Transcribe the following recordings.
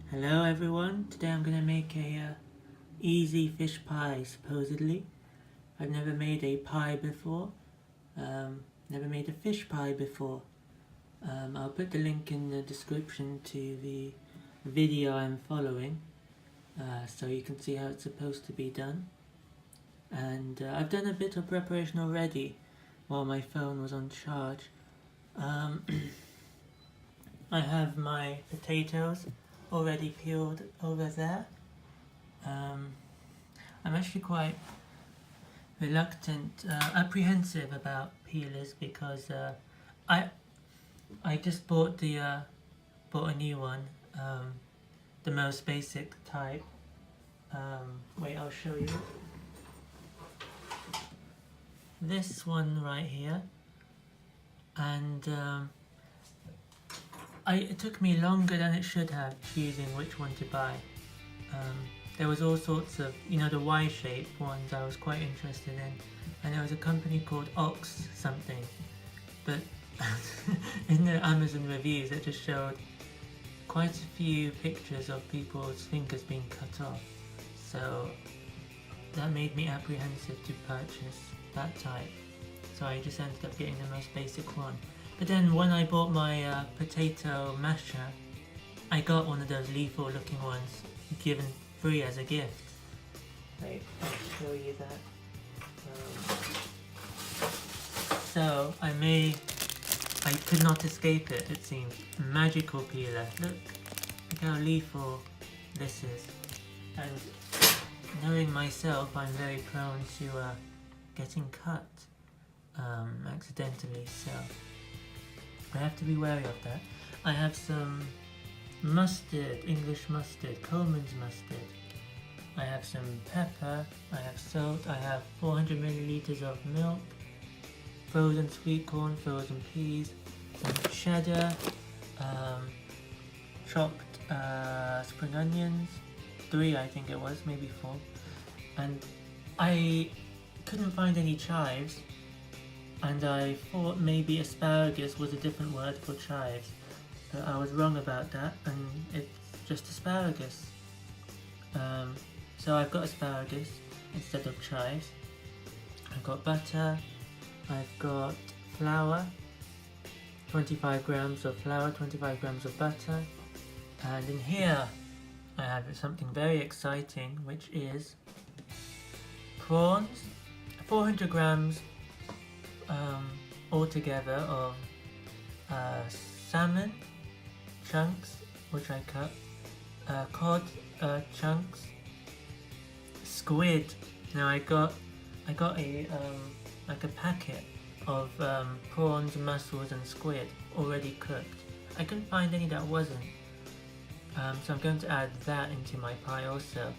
Hello everyone, today I'm going to make a easy fish pie supposedly. I've never made a pie before, never made a fish pie before. I'll put the link in the description to the video I'm following so you can see how it's supposed to be done. And I've done a bit of preparation already while my phone was on charge. I have my potatoes already peeled over there. I'm actually quite reluctant, apprehensive about peelers because I just bought a new one, the most basic type. Wait, I'll show you. This one right here, and it took me longer than it should have choosing which one to buy. There was all sorts of, the Y-shaped ones I was quite interested in, and there was a company called Ox something, but in the Amazon reviews it just showed quite a few pictures of people's fingers being cut off, so that made me apprehensive to purchase that type, so I just ended up getting the most basic one. But then when I bought my potato masher, I got one of those lethal looking ones given free as a gift. Wait, I'll show you that. So I could not escape it, it seems. Magical peeler. Look how lethal this is. And knowing myself, I'm very prone to getting cut accidentally, so I have to be wary of that. I have some mustard, English mustard, Coleman's mustard. I have some pepper, I have salt, I have 400 milliliters of milk, frozen sweet corn, frozen peas, some cheddar, chopped spring onions, 3 I think it was, maybe 4. And I couldn't find any chives, and I thought maybe asparagus was a different word for chives, but I was wrong about that, and it's just asparagus. So I've got asparagus instead of chives. I've got butter, I've got flour, 25 grams of flour, 25 grams of butter, and in here I have something very exciting, which is prawns, 400 grams altogether of salmon chunks, which I cut, cod chunks, squid. Now I got a like a packet of prawns, mussels and squid already cooked. I couldn't find any that wasn't, so I'm going to add that into my pie also.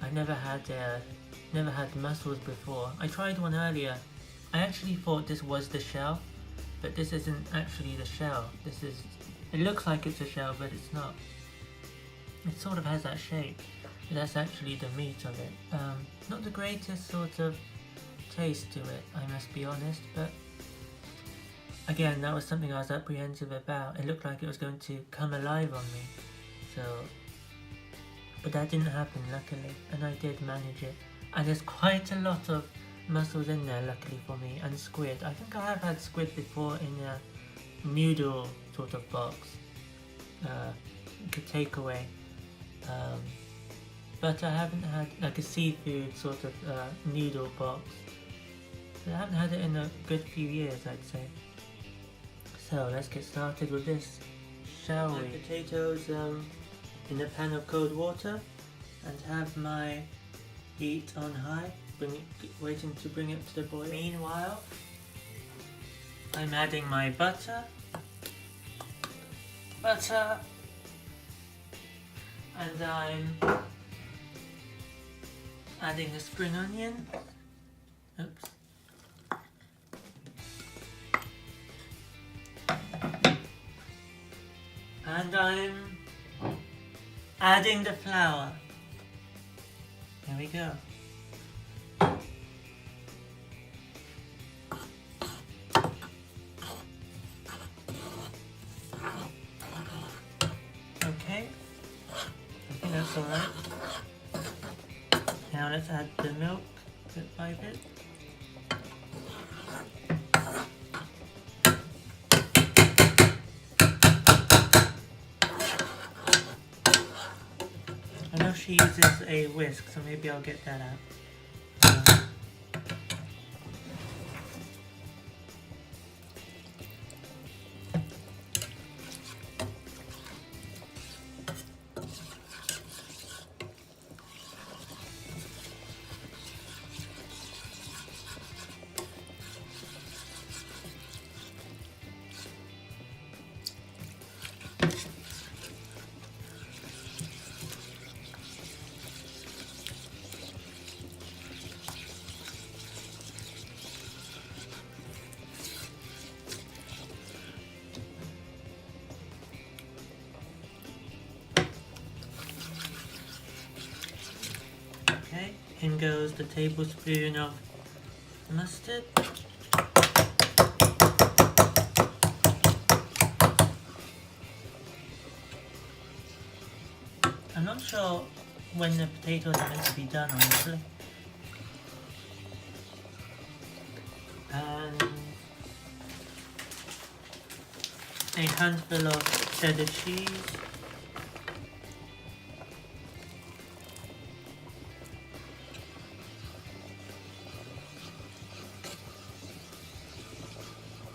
I've never had mussels before. I tried one earlier. I actually thought this was the shell, but this isn't actually the shell. It looks like it's a shell, but it's not. It sort of has that shape, but that's actually the meat of it. Not the greatest sort of taste to it, I must be honest, but again, that was something I was apprehensive about. It looked like it was going to come alive on me, but that didn't happen luckily, and I did manage it. And there's quite a lot of mussels in there luckily for me, and squid. I think I have had squid before in a noodle sort of box, like a takeaway, but I haven't had like a seafood sort of noodle box. So I haven't had it in a good few years, I'd say. So let's get started with this, shall we? Potatoes in a pan of cold water, and have my heat on high, waiting to bring it to the boil. Meanwhile, I'm adding my butter, and I'm adding the spring onion. Oops. And I'm adding the flour. There we go. Okay, That's alright. Now let's add the milk bit by bit. I know she uses a whisk, so maybe I'll get that out. Okay, in goes the tablespoon of mustard. I'm not sure when the potatoes are meant to be done, honestly. And a handful of cheddar cheese.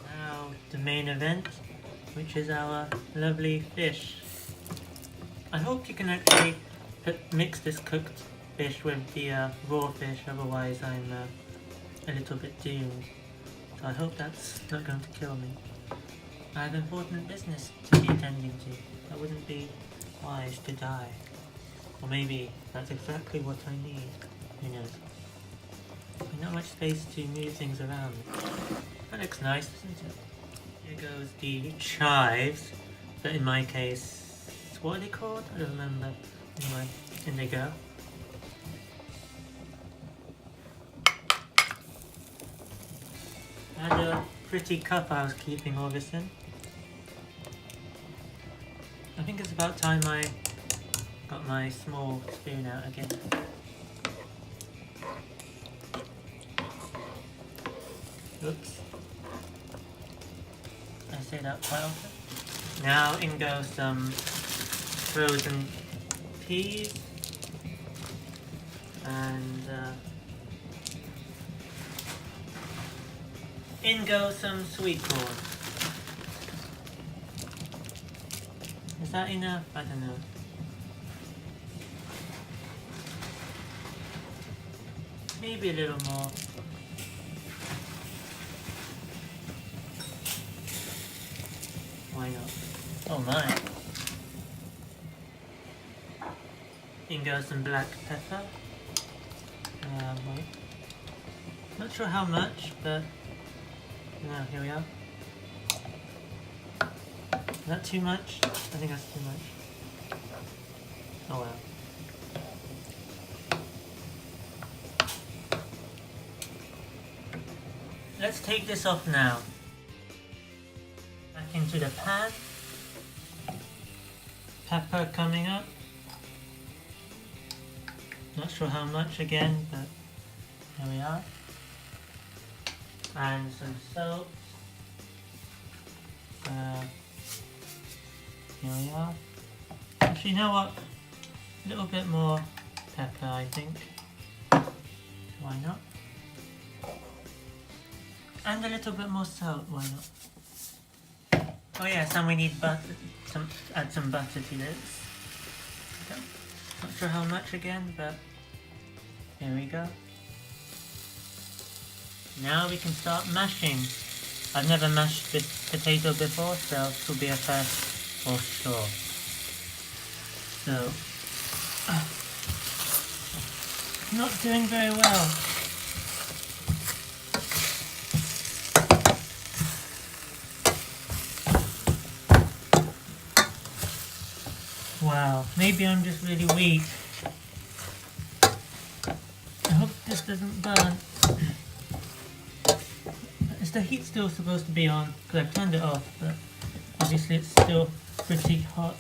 Now the main event, which is our lovely fish. I hope you can actually mix this cooked fish with the raw fish, otherwise I'm a little bit doomed. So I hope that's not going to kill me. I have important business to be attending to. That wouldn't be wise to die. Or maybe that's exactly what I need. Who knows? There's not much space to move things around. That looks nice, doesn't it? Here goes the chives, but in my case, what are they called? I don't remember. Anyway, in they go. And a pretty cup I was keeping all this in. I think it's about time I got my small spoon out again. Oops. I say that quite often. Now in go some frozen peas and in go some sweet corn. Is that enough? I don't know. Maybe a little more. Why not? Oh my. In goes some black pepper. Wait. Not sure how much, but no, here we are. Is that too much? I think that's too much. Oh well. Let's take this off now. Back into the pan. Pepper coming up. Not sure how much again, but here we are. And some salt. Here we are. Actually, you know what? A little bit more pepper, I think. Why not? And a little bit more salt, why not? Oh yes, and we need butter. Add some butter to this. Okay. Not sure how much again, but here we go. Now we can start mashing. I've never mashed this potato before, so this will be a first for sure. So, not doing very well. Wow, maybe I'm just really weak. I hope this doesn't burn. Is the heat still supposed to be on? Because I've turned it off, but obviously it's still pretty hot.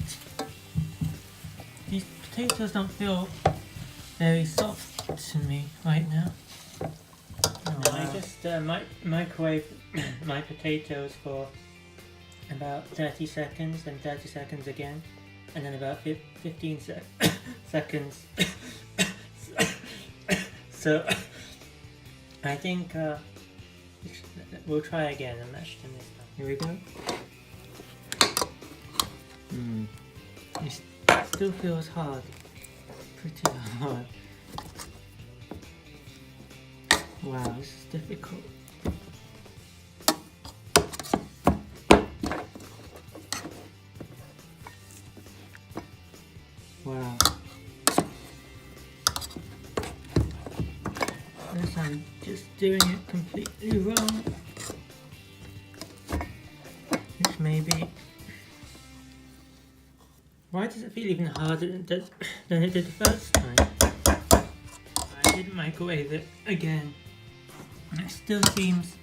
These potatoes don't feel very soft to me right now. I just microwave my potatoes for about 30 seconds, and 30 seconds again, and then about 15 seconds. So I think we'll try again and mash them this time. Here we go. It still feels hard, pretty hard. Wow, this is difficult. Wow. Unless I'm just doing it completely wrong. Which maybe... Why does it feel even harder than it did the first time? I didn't microwave it again. And it still seems...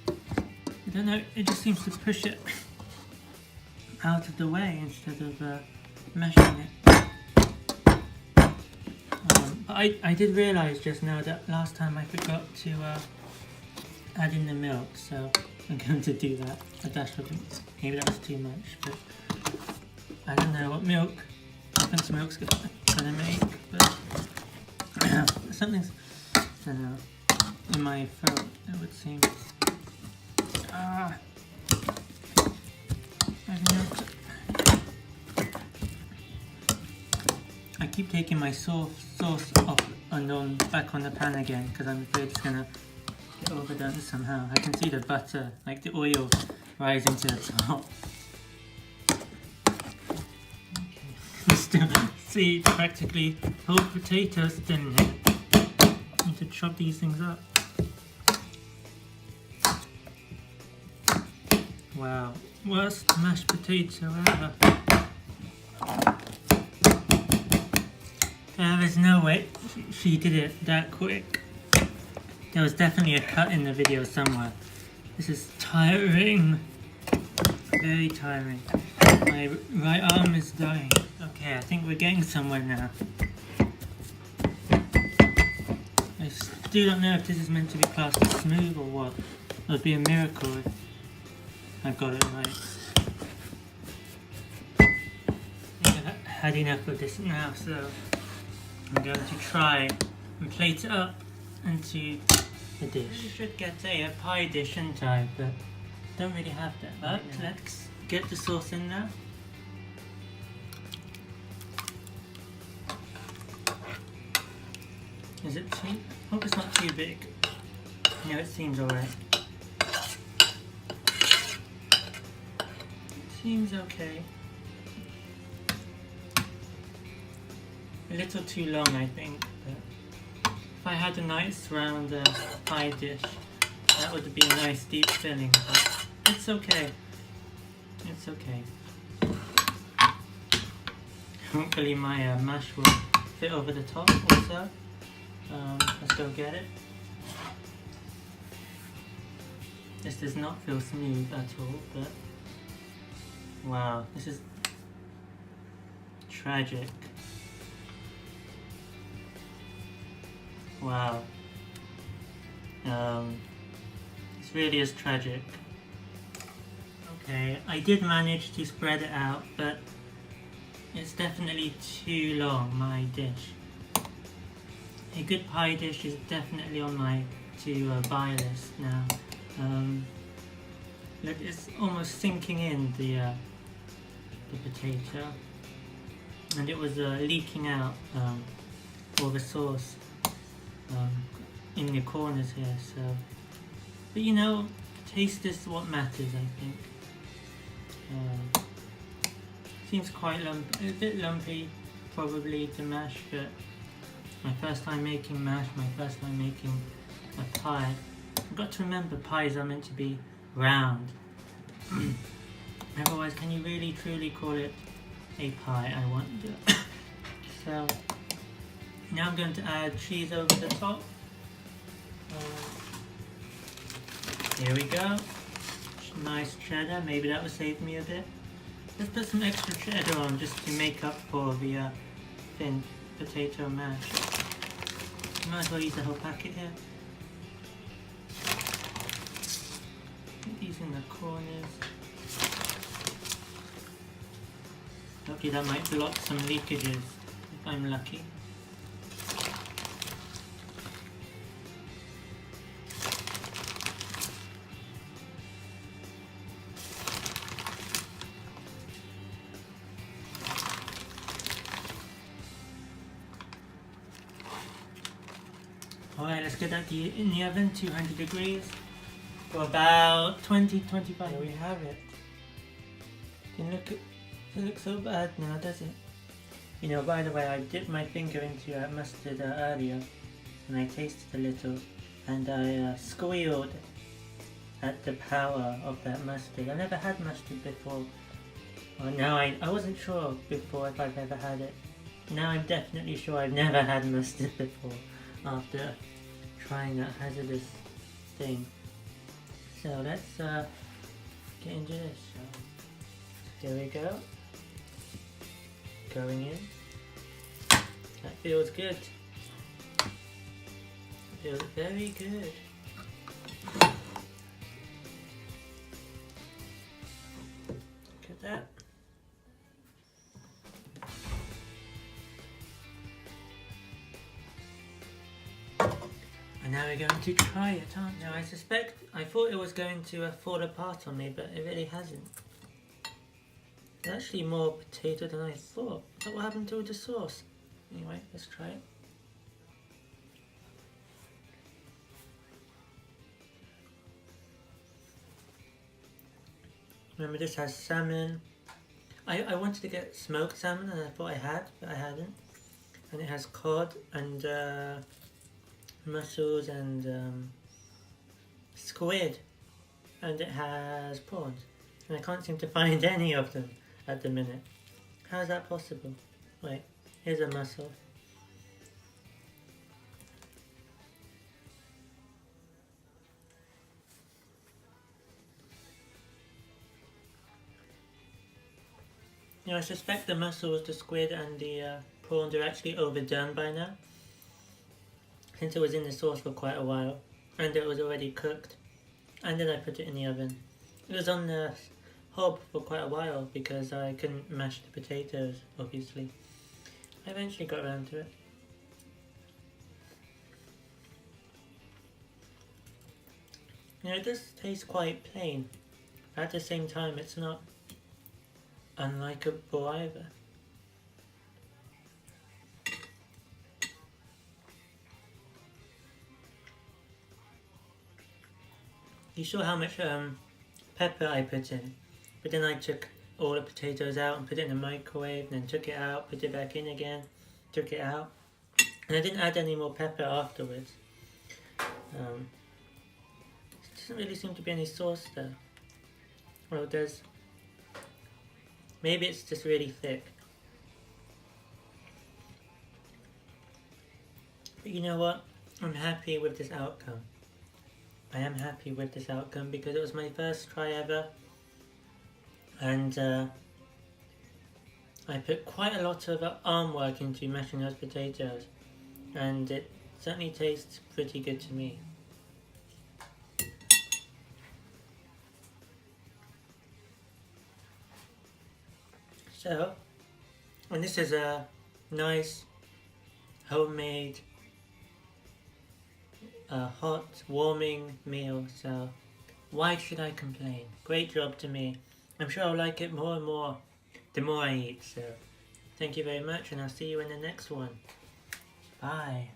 I don't know, it just seems to push it out of the way instead of mashing it. I did realise just now that last time I forgot to add in the milk, so I'm going to do that. A dash of it. Maybe that was too much, but I don't know what difference milk's gonna make, but something's, I don't know, in my throat, it would seem. I keep taking my sauce off and back on the pan again because I'm afraid it's gonna get overdone somehow. I can see the butter, like the oil, rising to the top. Okay. Still see practically whole potatoes still in it. Need to chop these things up. Wow, worst mashed potato ever. There is no way she did it that quick. There was definitely a cut in the video somewhere. This is tiring. Very tiring. My right arm is dying. Okay, I think we're getting somewhere now. I still don't know if this is meant to be classed as smooth or what. It would be a miracle if I got it right. I think I've had enough of this now, so I'm going to try and plate it up into a dish. You should get a pie dish, shouldn't I? But don't really have that. But let's get the sauce in now. Is it too? Hope it's not too big. No, it seems alright. Seems okay. A little too long, I think. But if I had a nice round pie dish, that would be a nice deep filling. But it's okay. It's okay. Hopefully my mash will fit over the top also. Let's go get it. This does not feel smooth at all, but wow, this is tragic. Wow. This really is tragic. Okay, I did manage to spread it out, but it's definitely too long, my dish. A good pie dish is definitely on my to-buy list now. Look, it's almost sinking in the potato, and it was leaking out all the sauce in the corners here. So, but you know, taste is what matters, I think. Seems quite lumpy, a bit lumpy probably to mash, but my first time making mash, my first time making a pie. I've got to remember pies are meant to be round. Otherwise, can you really truly call it a pie? I wonder. So now I'm going to add cheese over the top. Here we go. Nice cheddar. Maybe that will save me a bit. Let's put some extra cheddar on just to make up for the thin potato mash. Might as well use the whole packet here. Put these in the corners. Hopefully that might block some leakages if I'm lucky. Alright, let's get that in the oven, 200 degrees, for about 20-25. There we have it. It looks so bad now, does it? You know, by the way, I dipped my finger into mustard earlier, and I tasted a little, and I squealed at the power of that mustard. I never had mustard before. Well, now I wasn't sure before if I've ever had it. Now I'm definitely sure I've never had mustard before after trying that hazardous thing. So let's get into this. So here we go. Going in. That feels good. Feels very good. Look at that. And now we're going to try it, aren't we? Now I thought it was going to fall apart on me, but it really hasn't. It's actually more potato than I thought. But what happened to the sauce? Anyway, let's try it. Remember, this has salmon. I wanted to get smoked salmon and I thought I had, but I hadn't. And it has cod and mussels and squid, and it has prawns, and I can't seem to find any of them at the minute. How is that possible? Wait, here's a mussel. You know, I suspect the mussels, the squid and the prawns are actually overdone by now, since it was in the sauce for quite a while and it was already cooked, and then I put it in the oven. It was on the hob for quite a while because I couldn't mash the potatoes, obviously. I eventually got around to it. You know, it does taste quite plain, but at the same time it's not unlikable either. You saw how much pepper I put in, but then I took all the potatoes out and put it in the microwave, and then took it out, put it back in again, took it out, and I didn't add any more pepper afterwards. There doesn't really seem to be any sauce there. Well, there's... maybe it's just really thick. But you know what? I'm happy with this outcome. I am happy with this outcome because it was my first try ever, and I put quite a lot of arm work into mashing those potatoes, and it certainly tastes pretty good to me. So, and this is a nice homemade hot, warming meal, so why should I complain? Great job to me. I'm sure I'll like it more and more the more I eat, so thank you very much, and I'll see you in the next one. Bye.